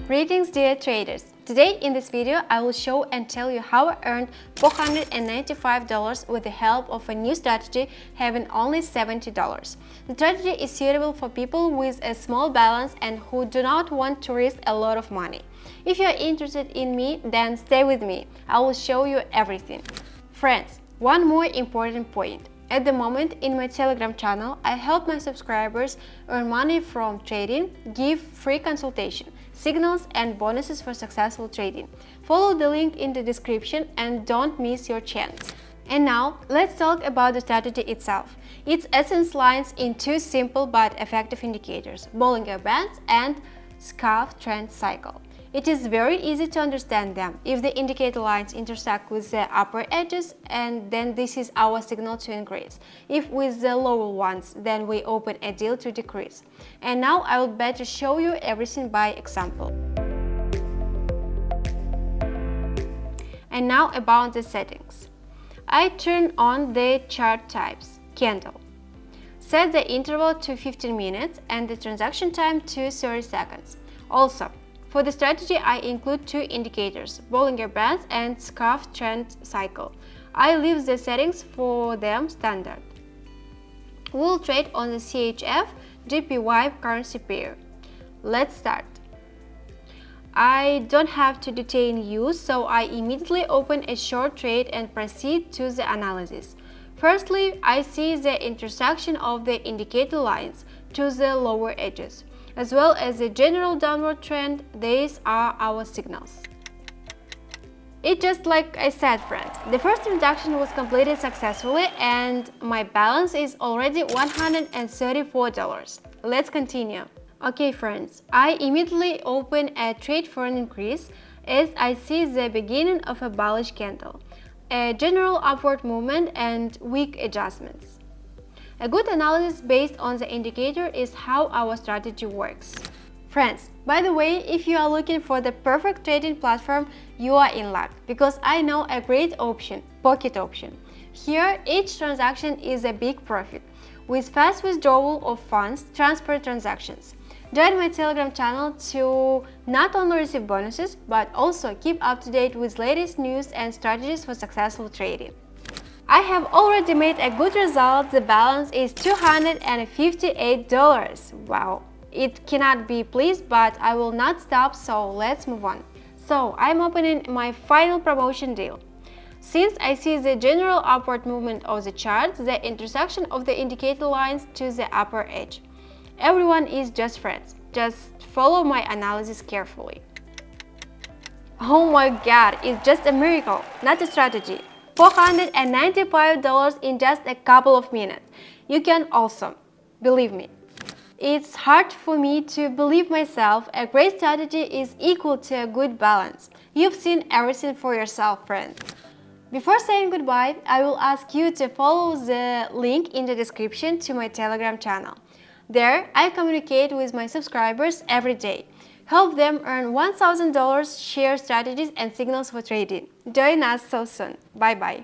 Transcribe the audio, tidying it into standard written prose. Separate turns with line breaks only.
Greetings dear traders! Today in this video I will show and tell you how I earned $495 with the help of a new strategy having only $70. The strategy is suitable for people with a small balance and who do not want to risk a lot of money. If you are interested in me, then stay with me. I will show you everything. Friends, one more important point. At the moment, in my Telegram channel, I help my subscribers earn money from trading, give free consultation, signals and bonuses for successful trading. Follow the link in the description and don't miss your chance. And now, let's talk about the strategy itself. Its essence lies in two simple but effective indicators, Bollinger Bands and Schaff Trend Cycle. It is very easy to understand them. If the indicator lines intersect with the upper edges, and then this is our signal to increase. If with the lower ones, then we open a deal to decrease. And now I will better show you everything by example. And now about the settings. I turn on the chart types, candle. Set the interval to 15 minutes and the transaction time to 30 seconds. Also, for the strategy, I include two indicators, Bollinger Bands and Schaff Trend Cycle. I leave the settings for them standard. We'll trade on the CHF GPY currency pair. Let's start. I don't have to detain you, so I immediately open a short trade and proceed to the analysis. Firstly, I see the intersection of the indicator lines to the lower edges, as well as the general downward trend. These are our signals. It's just like I said, friends. The first transaction was completed successfully and my balance is already $134. Let's continue. Okay, friends, I immediately open a trade for an increase as I see the beginning of a bullish candle, a general upward movement and weak adjustments. A good analysis based on the indicator is how our strategy works. Friends, by the way, if you are looking for the perfect trading platform, you are in luck, because I know a great option, pocket option. Here, each transaction is a big profit, with fast withdrawal of funds, transfer transactions. Join my Telegram channel to not only receive bonuses, but also keep up to date with latest news and strategies for successful trading. I have already made a good result. The balance is $258. Wow, it cannot be pleased, but I will not stop, so let's move on. So I'm opening my final promotion deal. Since I see the general upward movement of the chart, the intersection of the indicator lines to the upper edge. Everyone is just friends. Just follow my analysis carefully. Oh my god, it's just a miracle, not a strategy. $495 in just a couple of minutes. You can also, believe me. It's hard for me to believe myself. A great strategy is equal to a good balance. You've seen everything for yourself, friends. Before saying goodbye, I will ask you to follow the link in the description to my Telegram channel. There, I communicate with my subscribers every day. Help them earn $1,000, share strategies and signals for trading. Join us so soon. Bye bye.